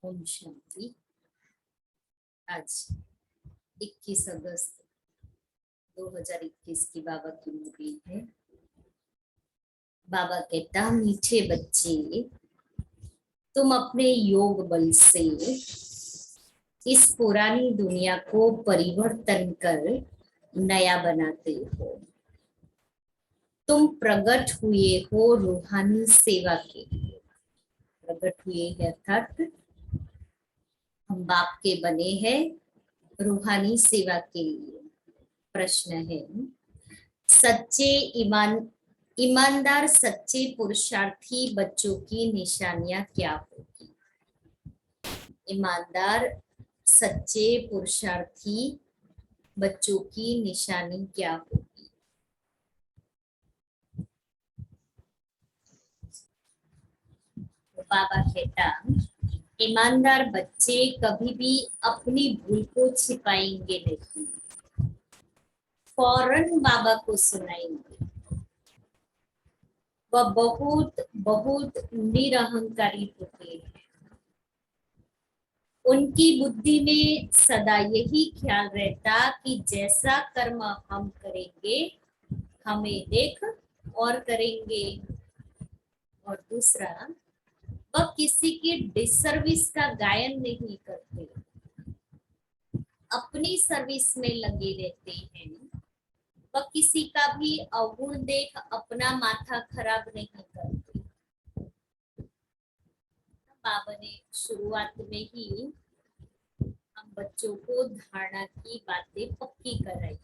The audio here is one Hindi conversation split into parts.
ओम शांति। आज 21 अगस्त 2021 की बाबा की मुरली है। बाबा कहता, मीठे बच्चे, तुम अपने योग बल से इस पुरानी दुनिया को परिवर्तन कर नया बनाते हो। तुम प्रकट हुए हो रूहानी सेवा के लिए। प्रकट हुए हैं अर्थात हम बाप के बने हैं रूहानी सेवा के लिए। प्रश्न है, सच्चे ईमानदार सच्चे पुरुषार्थी बच्चों की निशानियां क्या होगी? ईमानदार सच्चे पुरुषार्थी बच्चों की निशानी क्या होगी? तो बाबा कहता, ईमानदार बच्चे कभी भी अपनी भूल को छिपाएंगे नहीं, फौरन बाबा को सुनाएंगे। वह बहुत बहुत निरहंकारी होते हैं। उनकी बुद्धि में सदा यही ख्याल रहता कि जैसा कर्म हम करेंगे हमें देख और करेंगे। और दूसरा, वह किसी की डिसर्विस का गायन नहीं करते, अपनी सर्विस में लगे रहते हैं। वह किसी का भी अवगुण देख अपना माथा खराब नहीं करते। बाबा ने शुरुआत में ही हम बच्चों को धारणा की बातें पक्की कराई।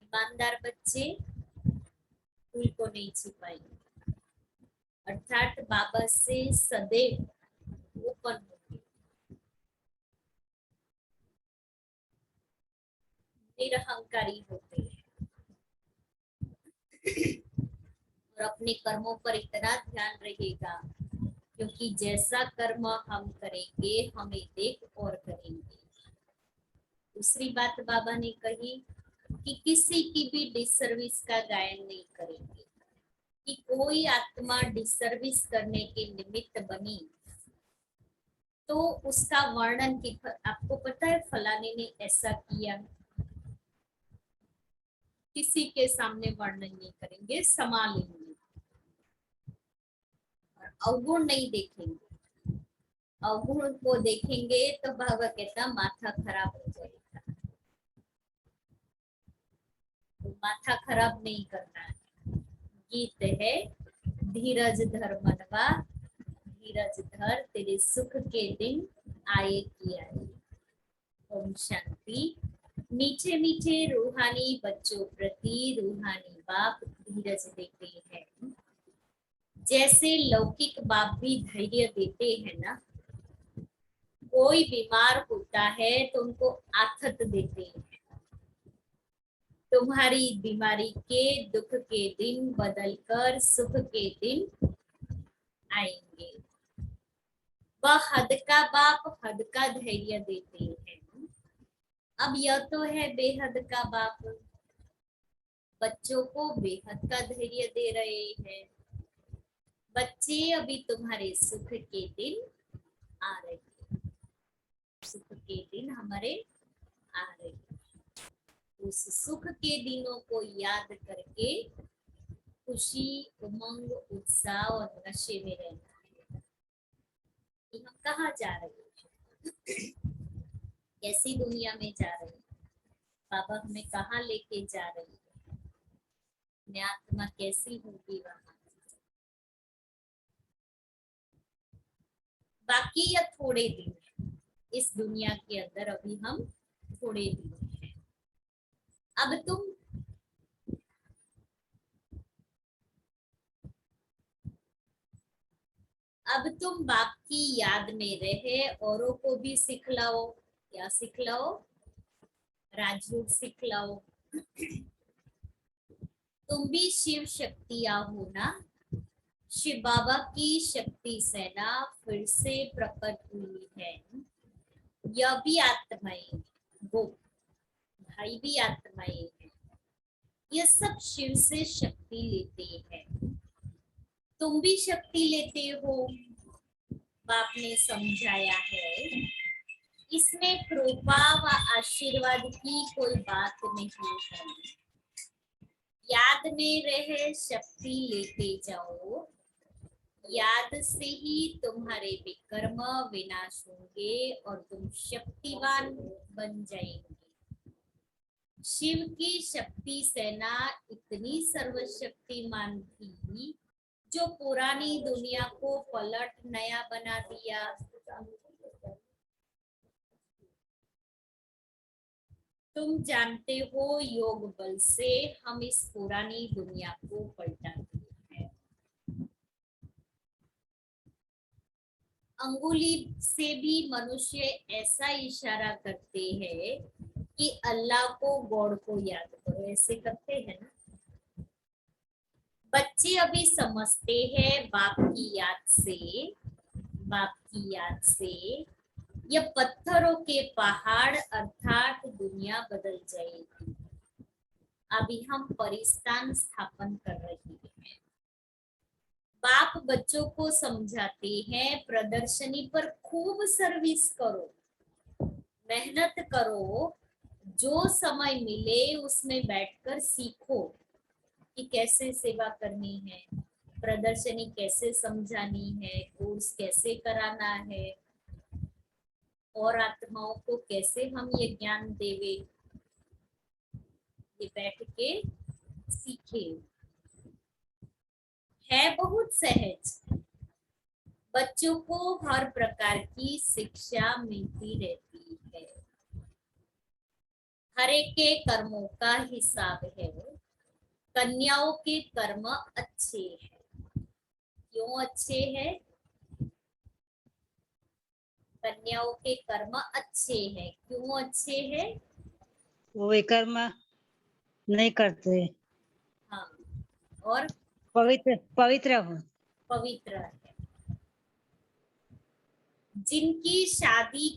ईमानदार बच्चे भूल को नहीं छिपाएंगे, अर्थात बाबा से सदैव ओपन होंगे, निरहंकारी होते हैं और अपने कर्मों पर इतना ध्यान रहेगा क्योंकि जैसा कर्म हम करेंगे हमें देख और करेंगे। दूसरी बात बाबा ने कही कि किसी की भी डिसर्विस का गायन नहीं करेंगे, कि कोई आत्मा डिसर्विस करने के निमित्त बनी तो उसका वर्णन की आपको पता है फलाने ने ऐसा किया, किसी के सामने वर्णन नहीं करेंगे, समा लेंगे और अवगुण नहीं देखेंगे। अवगुण को देखेंगे तो बाबा कहता माथा खराब हो जाएगा। तो माथा खराब नहीं करना है। गीत है, धीरज धर मनवा, धीरज धर तेरे सुख के दिन आए कि आए। ओम शांति। मीठे मीठे रूहानी बच्चों प्रति रूहानी बाप धीरज देते हैं। जैसे लौकिक बाप भी धैर्य देते हैं ना, कोई बीमार होता है तो उनको आथत देते हैं, तुम्हारी बीमारी के दुख के दिन बदलकर सुख के दिन आएंगे। वह हद का बाप हद का धैर्य देते हैं। अब यह तो है बेहद का बाप, बच्चों को बेहद का धैर्य दे रहे हैं। बच्चे अभी तुम्हारे सुख के दिन आ रहे हैं, सुख के दिन हमारे आ रहे हैं। उस सुख के दिनों को याद करके खुशी उमंग उत्साह और नशे में रहना है। हम कहाँ जा रहे हैं, कैसी दुनिया में जा रहे हैं, बाबा हमें कहाँ लेके जा रहे हैं, आत्मा कैसी होगी वहां। बाकी या थोड़े दिन इस दुनिया के अंदर, अभी हम थोड़े दिन हैं। अब तुम बाप की याद में रहे, औरों को भी सिखलाओ। क्या सिखलाओ? राजयोग सिखलाओ। तुम भी शिव शक्तियां हो ना। शिव बाबा की शक्ति सेना फिर से प्रकट हुई है। यह भी आत्माएं, वो भाई भी आत्माएं हैं। यह सब शिव से शक्ति लेते हैं। तुम भी शक्ति लेते हो। बाप ने समझाया है, इसमें कृपा व आशीर्वाद की कोई बात नहीं है। याद में रहे शक्ति लेते जाओ, याद से ही तुम्हारे विकर्म विनाश होंगे और तुम शक्तिवान बन जाएंगे। शिव की शक्ति सेना इतनी सर्वशक्तिमान थी जो पुरानी दुनिया को पलट नया बना दिया। तुम जानते हो योग बल से हम इस पुरानी दुनिया को पलटाते हैं। अंगुली से भी मनुष्य ऐसा इशारा करते हैं कि अल्लाह को, गॉड को याद करो, ऐसे करते हैं ना। बच्चे अभी समझते हैं बाप की याद से ये पत्थरों के पहाड़ अर्थात दुनिया बदल जाएगी। अभी हम परिस्थान स्थापन कर रहे हैं। बाप बच्चों को समझाते हैं प्रदर्शनी पर खूब सर्विस करो, मेहनत करो, जो समय मिले उसमें बैठकर सीखो कि कैसे सेवा करनी है, प्रदर्शनी कैसे समझानी है, कोर्स कैसे कराना है और आत्माओं को कैसे हम ये ज्ञान देवे, ये बैठ के सीखे। है बहुत सहज, बच्चों को हर प्रकार की शिक्षा मिलती रहती है। हर एक के कर्मों का हिसाब है। कन्याओं के कर्म अच्छे हैं। क्यों अच्छे हैं? कन्याओं के कर्म अच्छे हैं। क्यों अच्छे हैं? वो कर्म नहीं करते। हाँ, और पवित्र पवित्र हो, पवित्र है। जिनकी शादी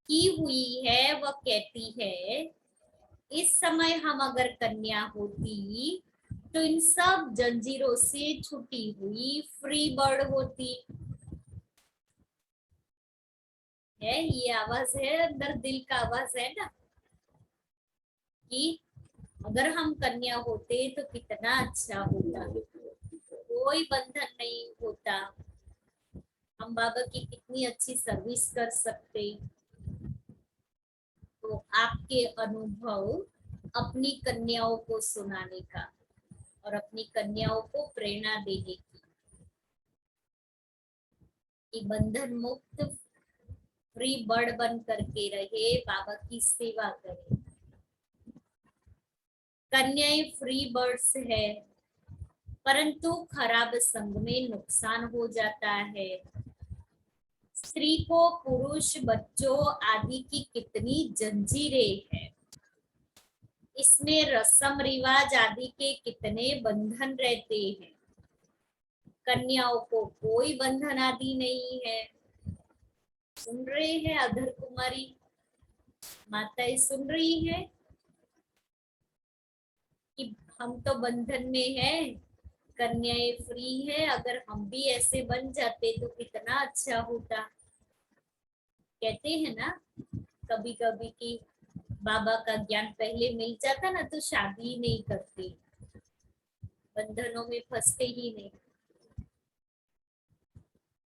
की हुई है वह कहती है इस समय हम अगर कन्या होती तो इन सब जंजीरों से छुटी हुई फ्री बर्ड होती है। ये आवाज है, अंदर दिल का आवाज है ना, कि अगर हम कन्या होते तो कितना अच्छा होता, कोई बंधन नहीं होता, हम बाबा की कितनी अच्छी सर्विस कर सकते। तो आपके अनुभव अपनी कन्याओं को सुनाने का और अपनी कन्याओं को प्रेरणा देने की, कि बंधन मुक्त फ्री बर्ड बन करके रहे, बाबा की सेवा करे। कन्याएं फ्री बर्ड्स है, परंतु खराब संग में नुकसान हो जाता है। स्त्री को पुरुष, बच्चों आदि की कितनी जंजीरें हैं, इसमें रस्म रिवाज आदि के कितने बंधन रहते हैं। कन्याओं को कोई बंधन आदि नहीं है। सुन रहे हैं अधर कुमारी माताएं, सुन रही है कि हम तो बंधन में है, कन्याएं फ्री है। अगर हम भी ऐसे बन जाते तो कितना अच्छा होता। कहते हैं ना कभी कभी कि बाबा का ज्ञान पहले मिल जाता ना तो शादी ही नहीं करते, बंधनों में फंसते ही नहीं।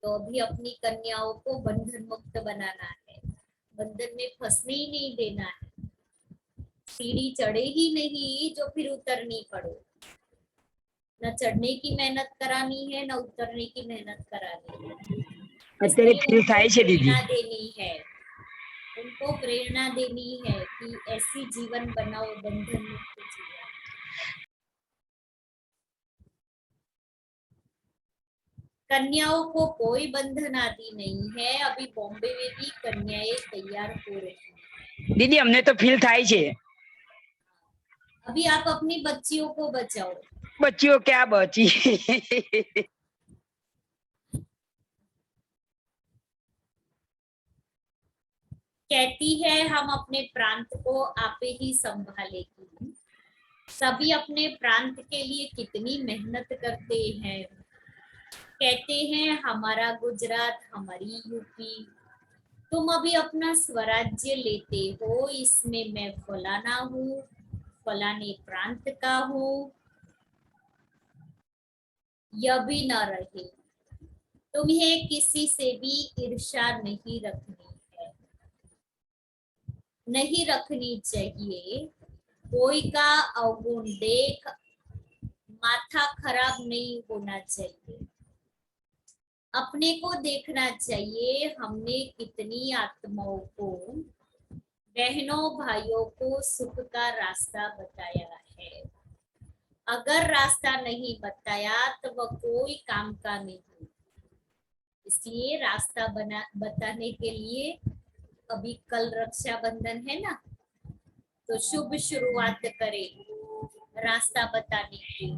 तो अभी अपनी कन्याओं को बंधन मुक्त बनाना है, बंधन में फंसने ही नहीं देना है। सीढ़ी चढ़े ही नहीं जो फिर उतरनी पड़े। न चढ़ने की मेहनत करानी है, न उतरने की मेहनत करानी है। અત્યારે ફીલ થાય છે દીદી। प्रेरणा देनी है, उनको प्रेरणा देनी है कि ऐसी जीवन बनाओ, बंधन मुक्त जीवन। कन्याओं को कोई बंधन आदि नहीं है। अभी बॉम्बे में भी कन्याएं तैयार हो रही हैं। दीदी हमने तो फील થાય છે। अभी आप अपनी बच्चियों को बचाओ। बच्चियों क्या बची। कहती है हम अपने प्रांत को आपे ही संभालेगी। सभी अपने प्रांत के लिए कितनी मेहनत करते हैं, कहते हैं हमारा गुजरात, हमारी यूपी, तुम अभी अपना स्वराज्य लेते हो, इसमें मैं फलाना हूँ, फलाने प्रांत का हूँ, यह भी न रहे। तुम्हें किसी से भी ईर्ष्या नहीं रखनी है, नहीं रखनी चाहिए। कोई का अवगुण देख माथा खराब नहीं होना चाहिए। अपने को देखना चाहिए, हमने कितनी आत्माओं को, बहनों भाइयों को सुख का रास्ता बताया है। अगर रास्ता नहीं बताया तो वह कोई काम का नहीं। इसलिए रास्ता बताने के लिए, अभी कल रक्षाबंधन है ना, तो शुभ शुरुआत करें रास्ता बताने की।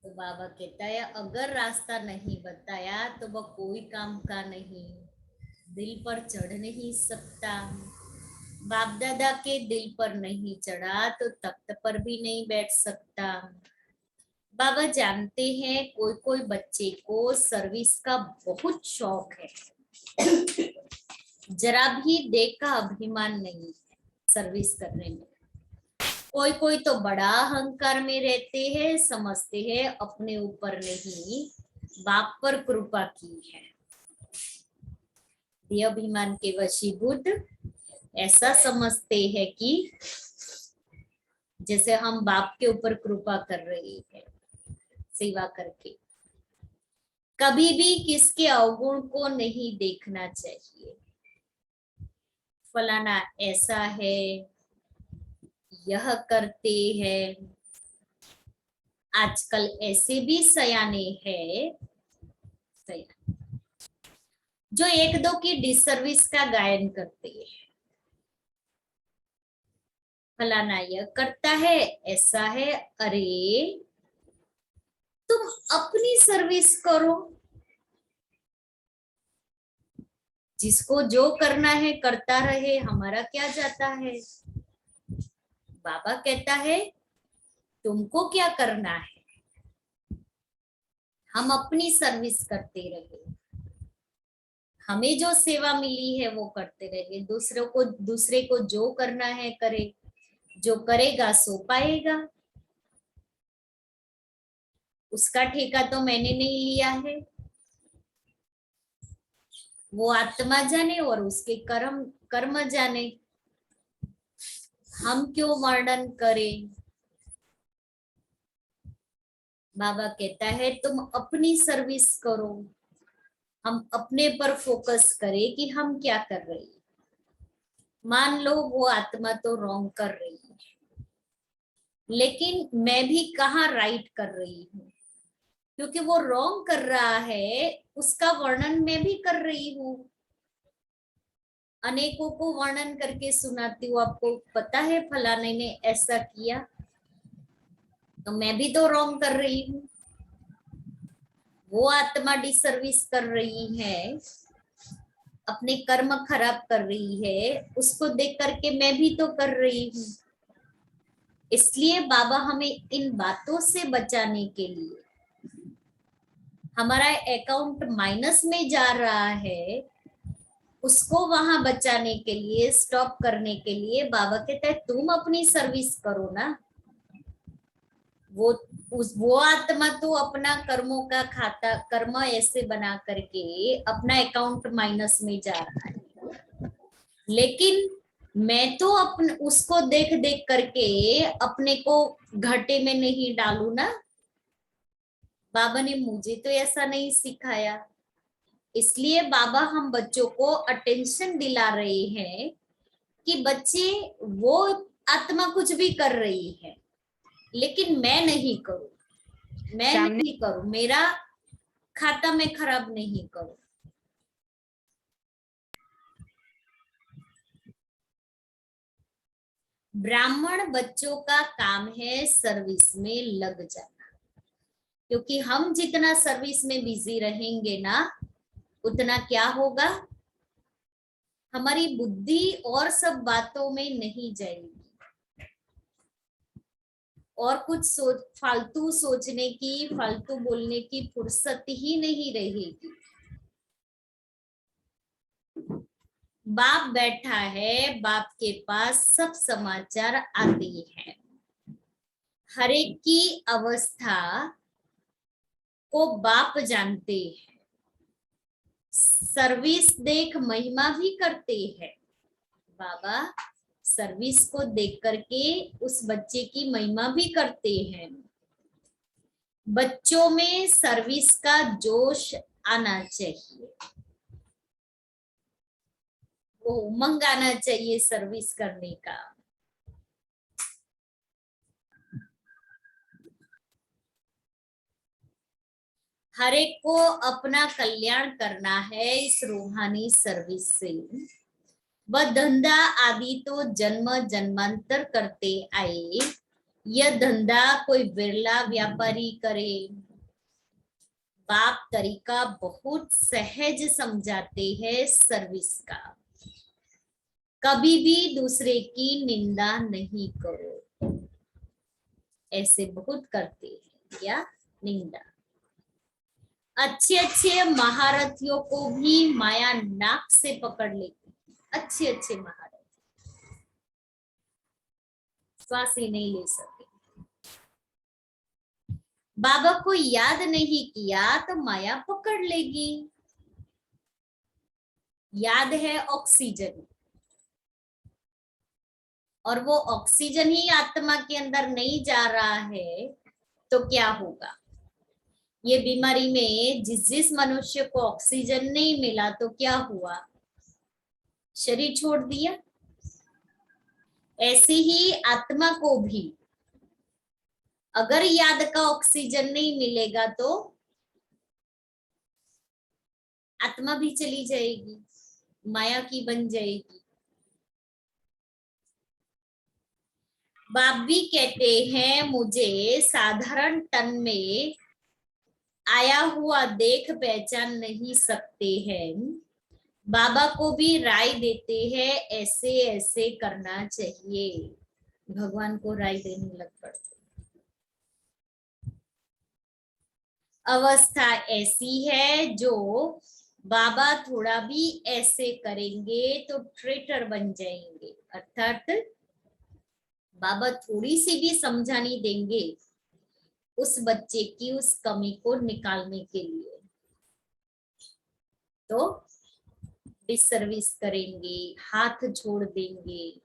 तो बाबा कहता है अगर रास्ता नहीं बताया तो वह कोई काम का नहीं, दिल पर चढ़ नहीं सकता। बाप दादा के दिल पर नहीं चढ़ा तो तख्त पर भी नहीं बैठ सकता। बाबा जानते हैं कोई कोई बच्चे को सर्विस का बहुत शौक है, जरा भी देह का अभिमान नहीं है सर्विस करने में। कोई कोई तो बड़ा अहंकार में रहते हैं, समझते हैं अपने ऊपर नहीं बाप पर कृपा की है। बुद्धि अभिमान के वशीभूत ऐसा समझते हैं कि जैसे हम बाप के ऊपर कृपा कर रहे हैं सेवा करके। कभी भी किसके अवगुण को नहीं देखना चाहिए। फलाना ऐसा है, यह करते हैं, आजकल ऐसे भी सयाने हैं जो एक दो की डिसर्विस का गायन करते हैं। फलाना यह करता है, ऐसा है, अरे तुम अपनी सर्विस करो। जिसको जो करना है करता रहे, हमारा क्या जाता है। बाबा कहता है तुमको क्या करना है, हम अपनी सर्विस करते रहे, हमें जो सेवा मिली है वो करते रहे, दूसरे को जो करना है करे, जो करेगा सो पाएगा। उसका ठेका तो मैंने नहीं लिया है, वो आत्मा जाने और उसके कर्म जाने। हम क्यों वर्णन करें। बाबा कहता है तुम अपनी सर्विस करो। हम अपने पर फोकस करें कि हम क्या कर रहे हैं। मान लो वो आत्मा तो रॉन्ग कर रही है, लेकिन मैं भी कहाँ राइट कर रही हूँ, क्योंकि वो रॉन्ग कर रहा है उसका वर्णन मैं भी कर रही हूँ। अनेकों को वर्णन करके सुनाती हूँ, आपको पता है फलाने ने ऐसा किया, तो मैं भी तो रॉन्ग कर रही हूँ। वो आत्मा डिसर्विस कर रही है, अपने कर्म खराब कर रही है, उसको देख करके मैं भी तो कर रही हूँ। इसलिए बाबा हमें इन बातों से बचाने के लिए, हमारा अकाउंट माइनस में जा रहा है, उसको वहां बचाने के लिए, स्टॉप करने के लिए बाबा कहते हैं तुम अपनी सर्विस करो ना। वो आत्मा तो अपना कर्मों का खाता, कर्म ऐसे बना करके अपना अकाउंट माइनस में जा रहा है, लेकिन मैं तो उसको देख देख करके अपने को घाटे में नहीं डालू ना। बाबा ने मुझे तो ऐसा नहीं सिखाया। इसलिए बाबा हम बच्चों को अटेंशन दिला रहे हैं कि बच्चे, वो आत्मा कुछ भी कर रही है, लेकिन मैं नहीं करूं, मैं नहीं करूं, मेरा खाता मैं खराब नहीं करूं। ब्राह्मण बच्चों का काम है सर्विस में लग जाना, क्योंकि हम जितना सर्विस में बिजी रहेंगे ना, उतना क्या होगा, हमारी बुद्धि और सब बातों में नहीं जाएगी, और कुछ फालतू सोचने की, फालतू बोलने की फुर्सत ही नहीं रहेगी। बाप बैठा है, बाप के पास सब समाचार आते हैं, हर एक की अवस्था को बाप जानते हैं। सर्विस देख महिमा भी करते हैं। बाबा सर्विस को देख करके उस बच्चे की महिमा भी करते हैं। बच्चों में सर्विस का जोश आना चाहिए, वो उमंग आना चाहिए सर्विस करने का। हर एक को अपना कल्याण करना है इस रूहानी सर्विस से। वह धंधा आदि तो जन्म जन्मांतर करते आए, यह धंधा कोई बिरला व्यापारी करे। बाप तरीका बहुत सहज समझाते हैं सर्विस का। कभी भी दूसरे की निंदा नहीं करो, ऐसे बहुत करते हैं, या निंदा। अच्छे अच्छे महारथियों को भी माया नाक से पकड़ लेती है। अच्छे अच्छे महारथी श्वास ही नहीं ले सके। बाबा को याद नहीं किया तो माया पकड़ लेगी। याद है ऑक्सीजन, और वो ऑक्सीजन ही आत्मा के अंदर नहीं जा रहा है तो क्या होगा? ये बीमारी में जिस जिस मनुष्य को ऑक्सीजन नहीं मिला तो क्या हुआ? शरीर छोड़ दिया। ऐसे ही आत्मा को भी अगर याद का ऑक्सीजन नहीं मिलेगा तो आत्मा भी चली जाएगी, माया की बन जाएगी। बाप भी कहते हैं मुझे साधारण तन में आया हुआ देख पहचान नहीं सकते हैं। बाबा को भी राय देते हैं ऐसे ऐसे करना चाहिए। भगवान को राय देने लग पड़ते। अवस्था ऐसी है जो बाबा थोड़ा भी ऐसे करेंगे तो ट्रेटर बन जाएंगे, अर्थात बाबा थोड़ी सी भी समझानी देंगे उस बच्चे की उस कमी को निकालने के लिए तो डिसर्विस करेंगे, हाथ छोड़ देंगे।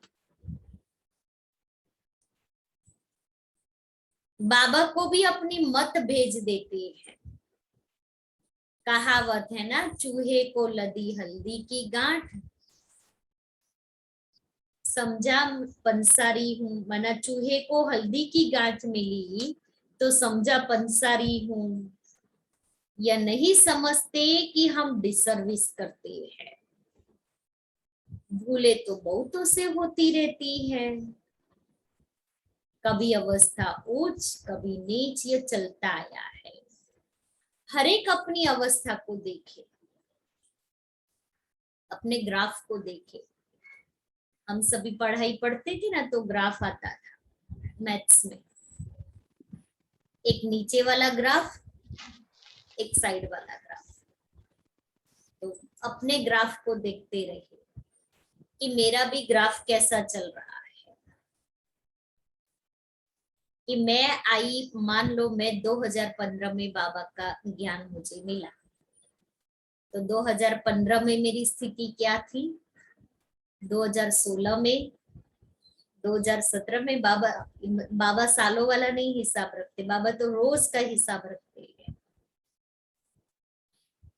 बाबा को भी अपनी मत भेज देते हैं। कहावत है ना, चूहे को लदी हल्दी की गांठ, समझा पंसारी हूं। मना चूहे को हल्दी की गांठ मिली तो समझा पंसारी हूं। या नहीं समझते कि हम डिसर्विस करते हैं। भूले तो बहुतों से होती रहती है, कभी अवस्था उच्च कभी नीच, ये चलता आया है। हर एक अपनी अवस्था को देखे, अपने ग्राफ को देखे। हम सभी पढ़ाई पढ़ते थे ना तो ग्राफ आता था मैथ्स में, एक नीचे वाला ग्राफ, एक साइड वाला ग्राफ। तो अपने ग्राफ को देखते रहिए कि मेरा भी ग्राफ कैसा चल रहा है। कि मैं आई, मान लो मैं 2015 में बाबा का ज्ञान मुझे मिला, तो 2015 में मेरी स्थिति क्या थी, 2016 में, 2017 में। बाबा सालों वाला नहीं हिसाब रखते, बाबा तो रोज का हिसाब रखते हैं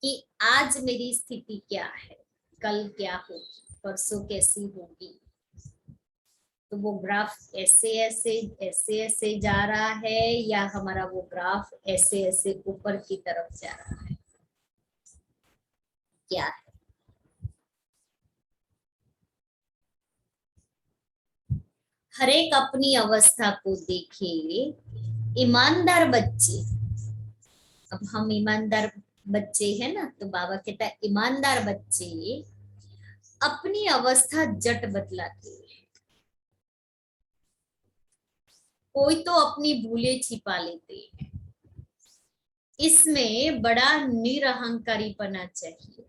कि आज मेरी स्थिति क्या है, कल क्या होगी, परसों कैसी होगी। तो वो ग्राफ ऐसे ऐसे ऐसे ऐसे जा रहा है या हमारा वो ग्राफ ऐसे ऐसे ऊपर की तरफ जा रहा है, क्या है? हर एक अपनी अवस्था को देखे। ईमानदार बच्चे, अब हम ईमानदार बच्चे हैं ना, तो बाबा कहता है ईमानदार बच्चे अपनी अवस्था जट बतलाते हैं। कोई तो अपनी भूलें छिपा लेते हैं। इसमें बड़ा निरहंकारीपना चाहिए।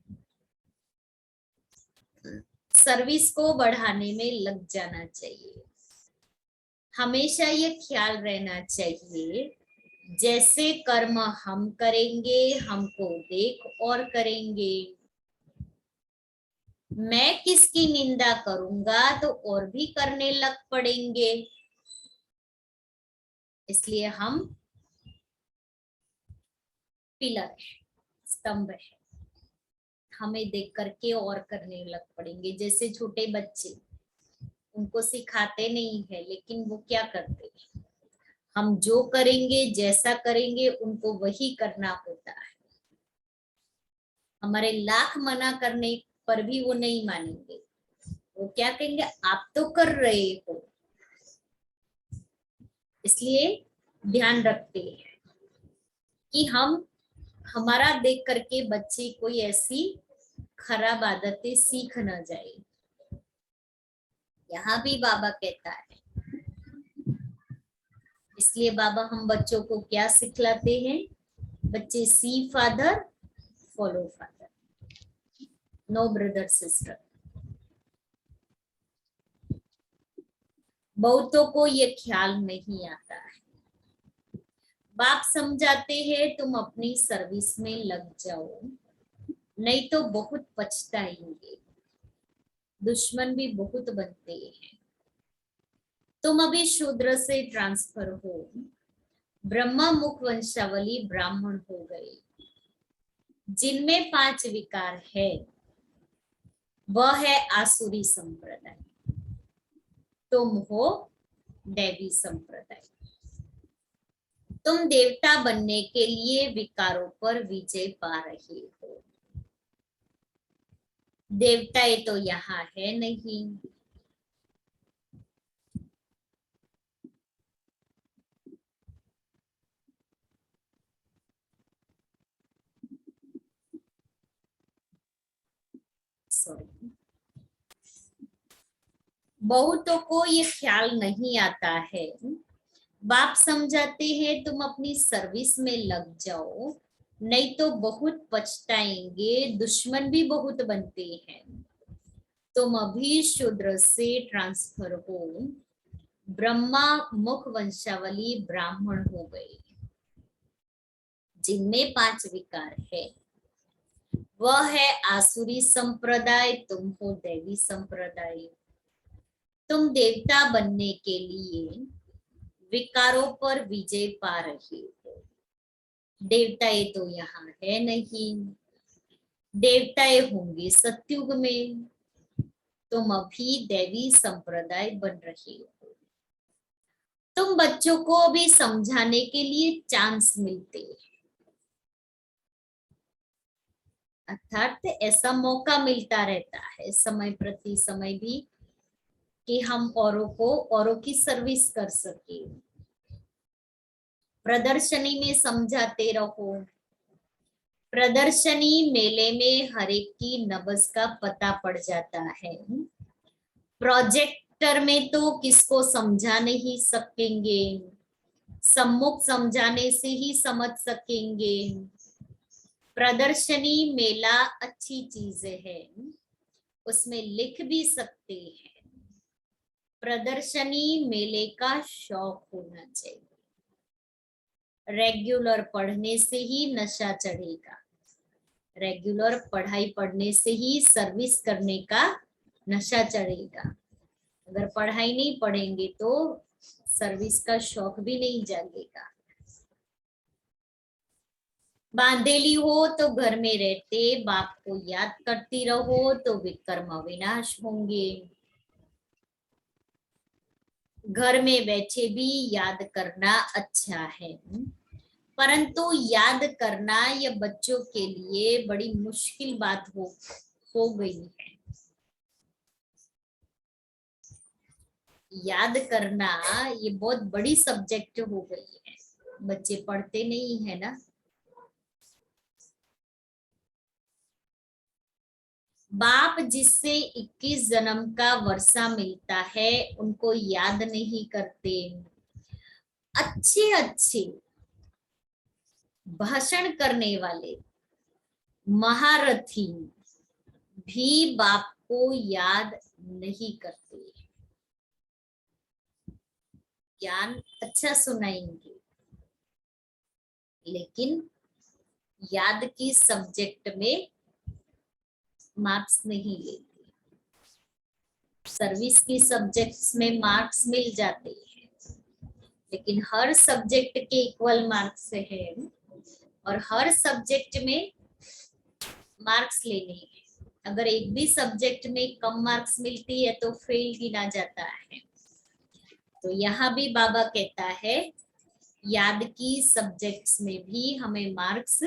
सर्विस को बढ़ाने में लग जाना चाहिए। हमेशा ये ख्याल रहना चाहिए जैसे कर्म हम करेंगे हमको देख और करेंगे। मैं किसकी निंदा करूंगा तो और भी करने लग पड़ेंगे। इसलिए हम पिलर है, स्तंभ है, हमें देख करके और करने लग पड़ेंगे। जैसे छोटे बच्चे, उनको सिखाते नहीं है लेकिन वो क्या करते हैं, हम जो करेंगे जैसा करेंगे उनको वही करना होता है। हमारे लाख मना करने पर भी वो नहीं मानेंगे। वो क्या कहेंगे, आप तो कर रहे हो। इसलिए ध्यान रखते हैं कि हम हमारा देख करके बच्चे कोई ऐसी खराब आदतें सीख ना जाए। यहाँ भी बाबा कहता है, इसलिए बाबा हम बच्चों को क्या सिखलाते हैं, बच्चे see father follow father, no brother sister. बहुतों को ये ख्याल नहीं आता है। बाप समझाते हैं तुम अपनी सर्विस में लग जाओ, नहीं तो बहुत पछताएंगे, दुश्मन भी बहुत बनते हैं। तुम अभी शूद्र से ट्रांसफर हो, ब्रह्मा मुख वंशावली ब्राह्मण हो गए। जिनमें 5 विकार है वह है आसुरी संप्रदाय, तुम हो दैवी संप्रदाय। तुम देवता बनने के लिए विकारों पर विजय पा रहे हो। देवताएं तो यहाँ है नहीं। सॉरी, बहुतों को ये ख्याल नहीं आता है। बाप समझाते हैं तुम अपनी सर्विस में लग जाओ, नहीं तो बहुत पछताएंगे, दुश्मन भी बहुत बनते हैं। तुम अभी शूद्र से ट्रांसफर हो, ब्रह्मा मुख वंशावली ब्राह्मण हो गए। जिनमें 5 विकार है वह है आसुरी संप्रदाय, तुम हो दैवी संप्रदाय। तुम देवता बनने के लिए विकारों पर विजय पा रहे हो। देवताएं तो यहाँ है नहीं। देवताएं होंगे सत्युग में, तुम अभी दैवी संप्रदाय बन रहे हो। तुम बच्चों को भी समझाने के लिए चांस मिलते हैं, अर्थात ऐसा मौका मिलता रहता है समय प्रति समय भी कि हम औरों की सर्विस कर सके। प्रदर्शनी में समझाते रहो, प्रदर्शनी मेले में हर एक की नब्ज का पता पड़ जाता है। प्रोजेक्टर में तो किसको समझा नहीं सकेंगे, सम्मुख समझाने से ही समझ सकेंगे। प्रदर्शनी मेला अच्छी चीज है, उसमें लिख भी सकते हैं। प्रदर्शनी मेले का शौक होना चाहिए। रेगुलर पढ़ने से ही नशा चढ़ेगा, रेगुलर पढ़ाई पढ़ने से ही सर्विस करने का नशा चढ़ेगा। अगर पढ़ाई नहीं पढ़ेंगे तो सर्विस का शौक भी नहीं जागेगा। बांधेली हो तो घर में रहते बाप को याद करती रहो तो विकर्म विनाश होंगे। घर में बैठे भी याद करना अच्छा है, परंतु याद करना ये बच्चों के लिए बड़ी मुश्किल बात हो गई है। याद करना ये बहुत बड़ी सब्जेक्ट हो गई है, बच्चे पढ़ते नहीं है ना। बाप जिससे 21 जन्म का वर्षा मिलता है उनको याद नहीं करते। अच्छे अच्छे भाषण करने वाले महारथी भी बाप को याद नहीं करते। ज्ञान अच्छा सुनाएंगे लेकिन याद की सब्जेक्ट में मार्क्स नहीं लेते। सर्विस की सब्जेक्ट्स में मार्क्स मिल जाते हैं, लेकिन हर सब्जेक्ट के इक्वल मार्क्स है और हर सब्जेक्ट में मार्क्स लेने हैं। अगर एक भी सब्जेक्ट में कम मार्क्स मिलती है तो फेल गिना जाता है। तो यहाँ भी बाबा कहता है याद की सब्जेक्ट्स में भी हमें मार्क्स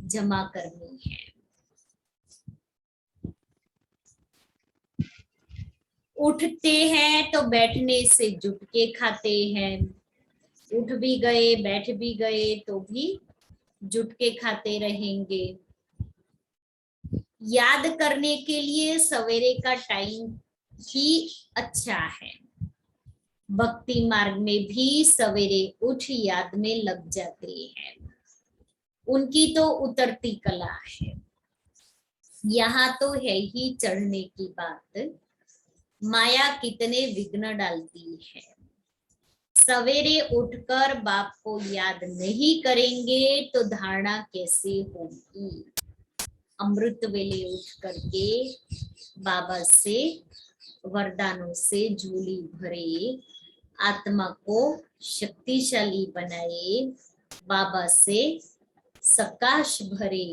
जमा करनी है। उठते हैं तो बैठने से जुट के खाते हैं, उठ भी गए बैठ भी गए तो भी जुट के खाते रहेंगे। याद करने के लिए सवेरे का टाइम ही अच्छा है। भक्ति मार्ग में भी सवेरे उठ याद में लग जाते हैं, उनकी तो उतरती कला है। यहाँ तो है ही चढ़ने की बात, माया कितने विघ्न डालती है। सवेरे उठकर बाप को याद नहीं करेंगे तो धारणा कैसे होगी। अमृत वेले उठ करके बाबा से वरदानों से झोली भरे, आत्मा को शक्तिशाली बनाए, बाबा से सकाश भरे,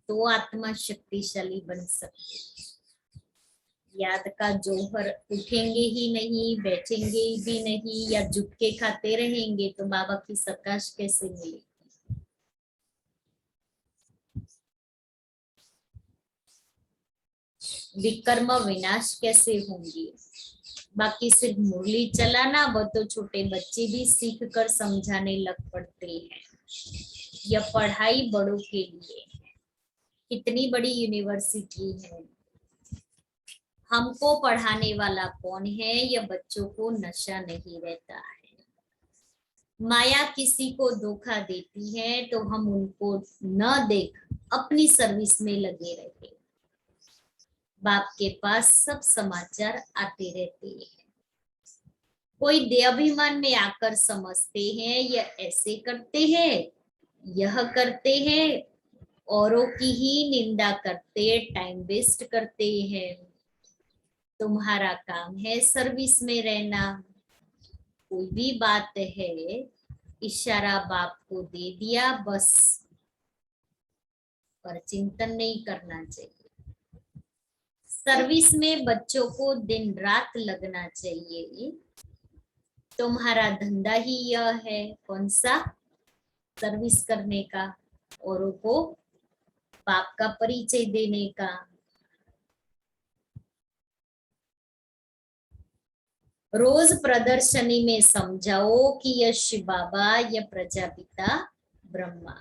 तो आत्मा शक्तिशाली बन सकती। याद का जौहर उठेंगे ही नहीं, बैठेंगे भी नहीं, या झुक के खाते रहेंगे तो बाबा की सकाश कैसे मिलेगी? विकर्म विनाश कैसे होंगे? बाकी सिर्फ मुरली चलाना, वो तो छोटे बच्चे भी सीख कर समझाने लग पड़ते हैं। यह पढ़ाई बड़ों के लिए है। कितनी बड़ी यूनिवर्सिटी है, हमको पढ़ाने वाला कौन है? यह बच्चों को नशा नहीं रहता है। माया किसी को धोखा देती है तो हम उनको न देख अपनी सर्विस में लगे रहे। बाप के पास सब समाचार आते रहते हैं। कोई देहाभिमान में आकर समझते हैं यह ऐसे करते हैं, यह करते हैं, औरों की ही निंदा करते, टाइम वेस्ट करते हैं। तुम्हारा काम है सर्विस में रहना। कोई भी बात है, इशारा बाप को दे दिया बस, पर चिंतन नहीं करना चाहिए। सर्विस में बच्चों को दिन रात लगना चाहिए। तुम्हारा धंधा ही यह है, कौन सा? सर्विस करने का, औरों को बाप का परिचय देने का। रोज प्रदर्शनी में समझाओ कि यह शिव बाबा, यह प्रजापिता ब्रह्मा।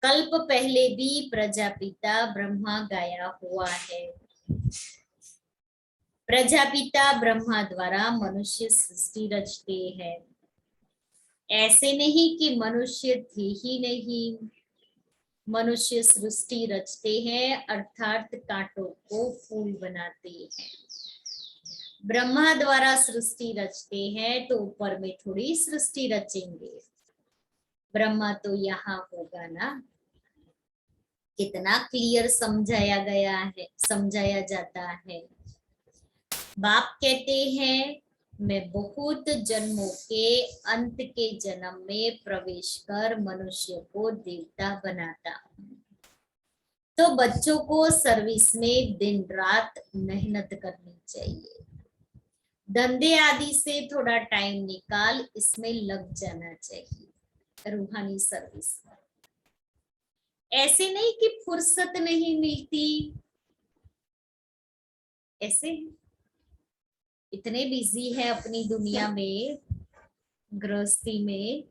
कल्प पहले भी प्रजापिता ब्रह्मा गाया हुआ है। प्रजापिता ब्रह्मा द्वारा मनुष्य सृष्टि रचते हैं। ऐसे नहीं कि मनुष्य थे ही नहीं, मनुष्य सृष्टि रचते हैं, अर्थात कांटों को फूल बनाते हैं। ब्रह्मा द्वारा सृष्टि रचते हैं तो ऊपर में थोड़ी सृष्टि रचेंगे। ब्रह्मा तो यहाँ होगा ना। कितना क्लियर समझाया गया है, समझाया जाता है। बाप कहते हैं मैं बहुत जन्मों के अंत के जन्म में प्रवेश कर मनुष्य को देवता बनाता हूँ। तो बच्चों को सर्विस में दिन रात मेहनत करनी चाहिए। धंधे आदि से थोड़ा टाइम निकाल इसमें लग जाना चाहिए, रूहानी सर्विस। ऐसे नहीं कि फुर्सत नहीं मिलती, ऐसे इतने बिजी है अपनी दुनिया में, गृहस्थी में,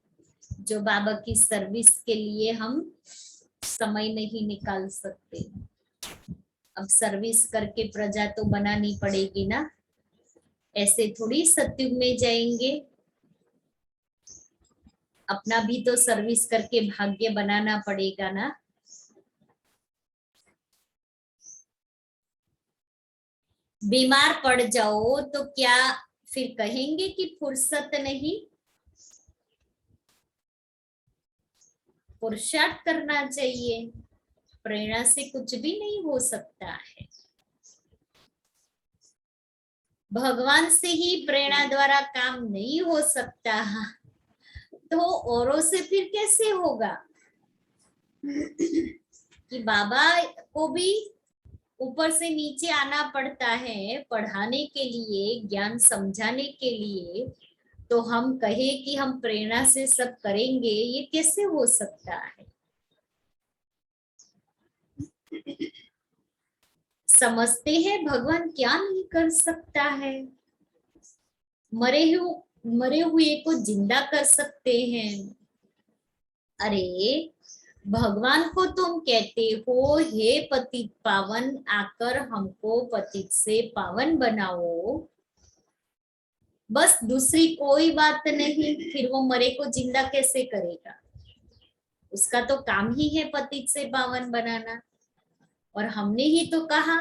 जो बाबा की सर्विस के लिए हम समय नहीं निकाल सकते। अब सर्विस करके प्रजा तो बनानी पड़ेगी ना, ऐसे थोड़ी सत्युग में जाएंगे। अपना भी तो सर्विस करके भाग्य बनाना पड़ेगा ना। बीमार पड़ जाओ तो क्या फिर कहेंगे कि फुर्सत नहीं? पुरुषार्थ करना चाहिए। प्रेरणा से कुछ भी नहीं हो सकता है। भगवान से ही प्रेरणा द्वारा काम नहीं हो सकता, तो औरों से फिर कैसे होगा? कि बाबा को भी ऊपर से नीचे आना पड़ता है पढ़ाने के लिए, ज्ञान समझाने के लिए। तो हम कहे कि हम प्रेरणा से सब करेंगे, ये कैसे हो सकता है? समझते हैं भगवान क्या नहीं कर सकता है। मरे हुए को जिंदा कर सकते हैं। अरे भगवान को तुम कहते हो हे पतित पावन, आकर हमको पतित से पावन बनाओ, बस दूसरी कोई बात नहीं। फिर वो मरे को जिंदा कैसे करेगा? उसका तो काम ही है पतित से पावन बनाना। और हमने ही तो कहा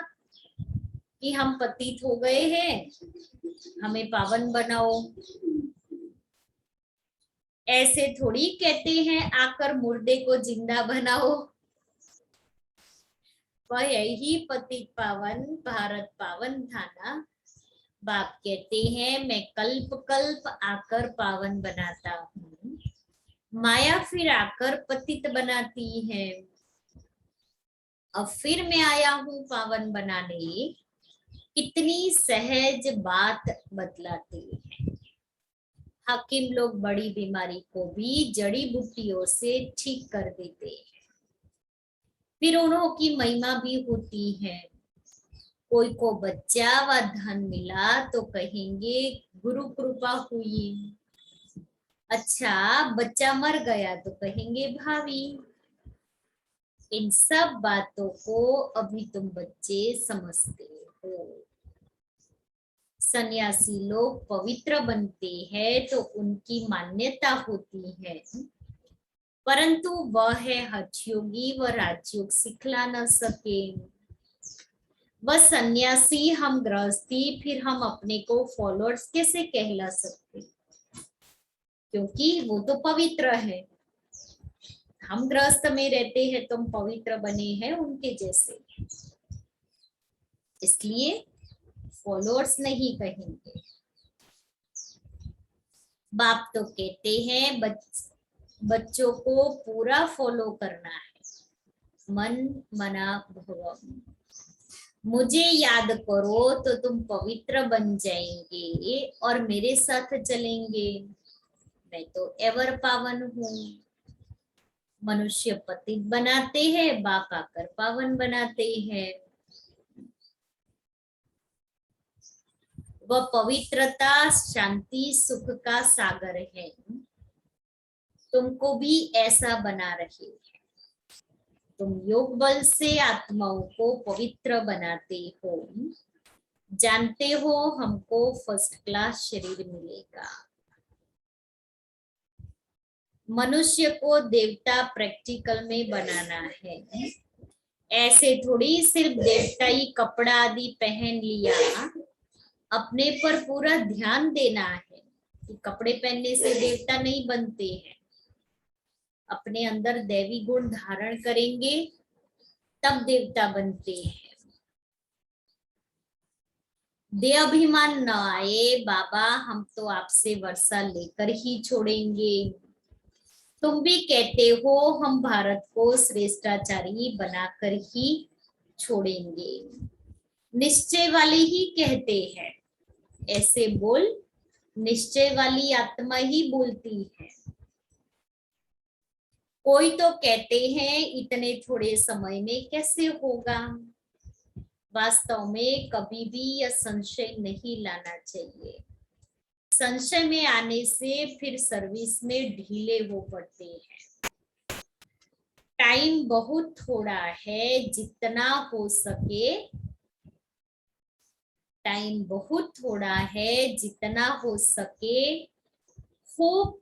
कि हम पतित हो गए हैं, हमें पावन बनाओ। ऐसे थोड़ी कहते हैं आकर मुर्दे को जिंदा बनाओ। वह यही पतित पावन भारत पावन था ना। बाप कहते हैं मैं कल्प कल्प आकर पावन बनाता हूँ, माया फिर आकर पतित बनाती है। अब फिर मैं आया हूँ पावन बनाने, कितनी सहज बात बतलाती है। हकीम लोग बड़ी बीमारी को भी जड़ी बूटियों से ठीक कर देते हैं। फिर उन्हों की महिमा भी होती है। कोई को बच्चा व धन मिला तो कहेंगे गुरु कृपा हुई। अच्छा बच्चा मर गया तो कहेंगे भावी। इन सब बातों को अभी तुम बच्चे समझते हो। सन्यासी लोग पवित्र बनते हैं तो उनकी मान्यता होती है, परंतु वह है हठयोगी व राजयोग सिखला न सके। वह सन्यासी, हम गृहस्थी, फिर हम अपने को फॉलोअर्स कैसे कहला सकते, क्योंकि वो तो पवित्र है। हम गृहस्थ में रहते हैं तो हम पवित्र बने हैं उनके जैसे, इसलिए फॉलोअर्स नहीं कहेंगे। बाप तो कहते हैं बच्चों को पूरा फॉलो करना है। मन मना भव, मुझे याद करो तो तुम पवित्र बन जाएंगे और मेरे साथ चलेंगे। मैं तो एवर पावन हूँ। मनुष्य पतित बनाते हैं, बाप आकर पावन बनाते हैं। वह पवित्रता शांति सुख का सागर है। तुमको भी ऐसा बना रहे हैं। तुम योग बल से आत्माओं को पवित्र बनाते हो। जानते हो हमको फर्स्ट क्लास शरीर मिलेगा। मनुष्य को देवता प्रैक्टिकल में बनाना है। ऐसे थोड़ी सिर्फ देवताई कपड़ा आदि पहन लिया, अपने पर पूरा ध्यान देना है कि कपड़े पहनने से देवता नहीं बनते हैं। अपने अंदर दैवी गुण धारण करेंगे तब देवता बनते हैं। देह अभिमान न आए, बाबा हम तो आपसे वर्षा लेकर ही छोड़ेंगे। तुम भी कहते हो हम भारत को श्रेष्ठाचारी बनाकर ही छोड़ेंगे। निश्चय वाले ही कहते हैं, ऐसे बोल निश्चय वाली आत्मा ही बोलती है। कोई तो कहते हैं इतने थोड़े समय में कैसे होगा। वास्तव में कभी भी यह संशय नहीं लाना चाहिए। संशय में आने से फिर सर्विस में ढीले हो पड़ते हैं। टाइम बहुत थोड़ा है, जितना हो सके टाइम बहुत थोड़ा है, जितना हो सके खूब,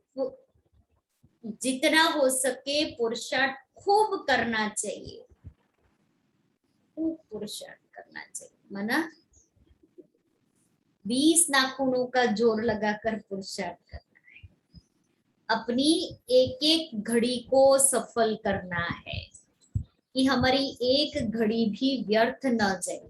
जितना हो सके पुरुषार्थ खूब करना चाहिए। खूब पुरुषार्थ करना चाहिए, माना 20 नाखूनों का जोर लगाकर पुरुषार्थ करना है। अपनी एक एक घड़ी को सफल करना है कि हमारी एक घड़ी भी व्यर्थ न जाए।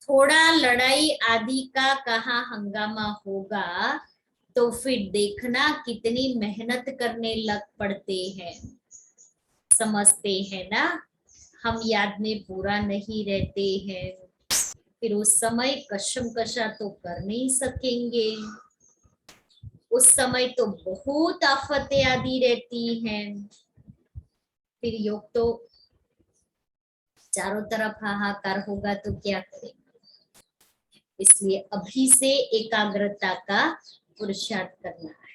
थोड़ा लड़ाई आदि का कहाँ हंगामा होगा तो फिर देखना कितनी मेहनत करने लग पड़ते हैं। समझते हैं ना, हम याद में पूरा नहीं रहते हैं, फिर उस समय कशम कशा तो कर नहीं सकेंगे। उस समय तो बहुत आफतें आदि रहती हैं, फिर योग तो चारों तरफ हाहाकार होगा तो क्या करेंगे। इसलिए अभी से एकाग्रता का पुरुषार्थ करना है।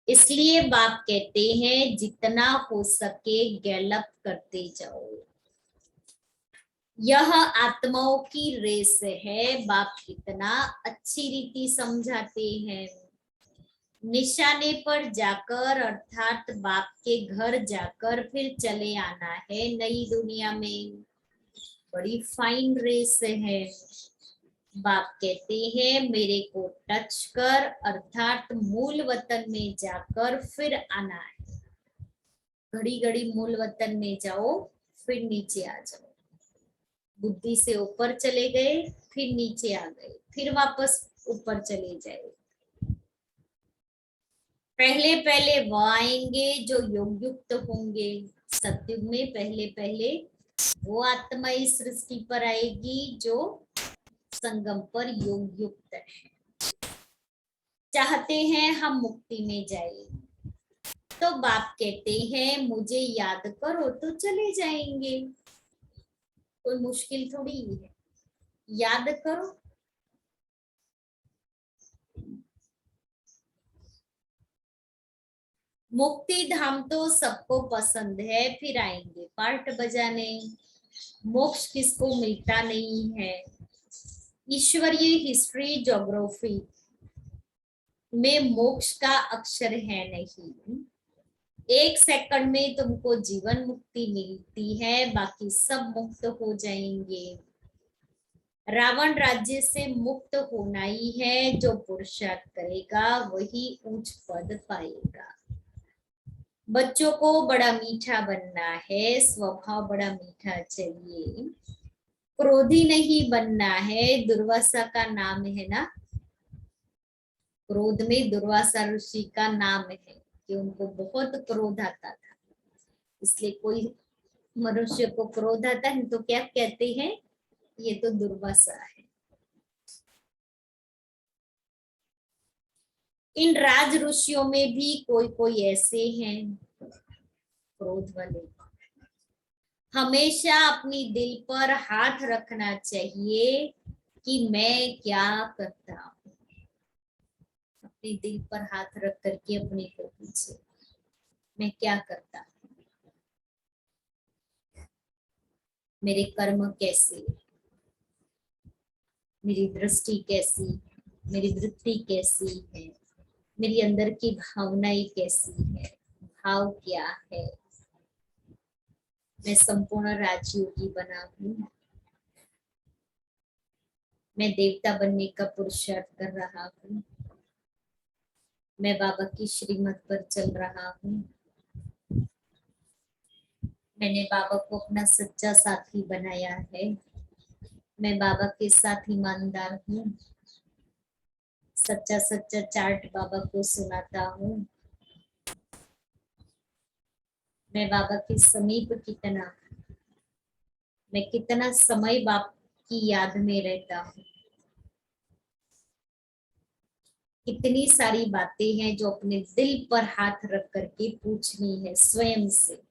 इसलिए बाप कहते हैं जितना हो सके गैलप करते जाओ। यह आत्माओं की रेस है। बाप कितना अच्छी रीति समझाते हैं। निशाने पर जाकर अर्थात बाप के घर जाकर फिर चले आना है नई दुनिया में। बड़ी फाइन रेस है। बाप कहते हैं मेरे को टच कर अर्थात मूल वतन में जाकर फिर आना है। घड़ी घड़ी मूल वतन में जाओ, फिर नीचे आ जाओ। बुद्धि से ऊपर चले गए, फिर नीचे आ गए, फिर वापस ऊपर चले जाए। पहले पहले वो आएंगे जो योग युक्त होंगे। सतयुग में पहले पहले वो आत्मा इस सृष्टि पर आएगी जो संगम पर योग युक्त है। चाहते हैं हम मुक्ति में जाए, तो बाप कहते हैं मुझे याद करो तो चले जाएंगे। कोई मुश्किल थोड़ी है, याद करो। मुक्ति धाम तो सबको पसंद है, फिर आएंगे पार्ट बजाने। मोक्ष किसको मिलता नहीं है। ईश्वरीय हिस्ट्री ज्योग्राफी में मोक्ष का अक्षर है नहीं। 1 सेकंड में तुमको जीवन मुक्ति मिलती है, बाकी सब मुक्त हो जाएंगे। रावण राज्य से मुक्त होना ही है। जो पुरुषार्थ करेगा वही उच्च पद पाएगा। बच्चों को बड़ा मीठा बनना है, स्वभाव बड़ा मीठा चाहिए, क्रोधी नहीं बनना है। दुर्वासा का नाम है ना, क्रोध में दुर्वासा ऋषि का नाम है कि उनको बहुत क्रोध आता था। इसलिए कोई मनुष्य को क्रोध आता है तो क्या कहते हैं, ये तो दुर्वासा है। इन राज ऋषियों में भी कोई कोई ऐसे हैं क्रोध वाले। हमेशा अपनी दिल पर हाथ रखना चाहिए कि मैं क्या करता हूँ। अपने दिल पर हाथ रख करके अपने को पूछे, मैं क्या करता हूँ, मेरे कर्म कैसे, मेरी दृष्टि कैसी, मेरी वृत्ति कैसी है, मेरी अंदर की भावनाएं कैसी है, भाव क्या है। मैं संपूर्ण राजयोगी बना हूँ, मैं देवता बनने का पुरुषार्थ कर रहा हूँ, मैं बाबा की श्रीमत पर चल रहा हूँ, मैंने बाबा को अपना सच्चा साथी बनाया है, मैं बाबा के साथ ईमानदार हूँ, सच्चा सच्चा चार्ट बाबा को सुनाता हूँ, मैं बाबा के समीप कितना, मैं कितना समय बाप की याद में रहता हूँ। कितनी सारी बातें हैं जो अपने दिल पर हाथ रख करके पूछनी है स्वयं से,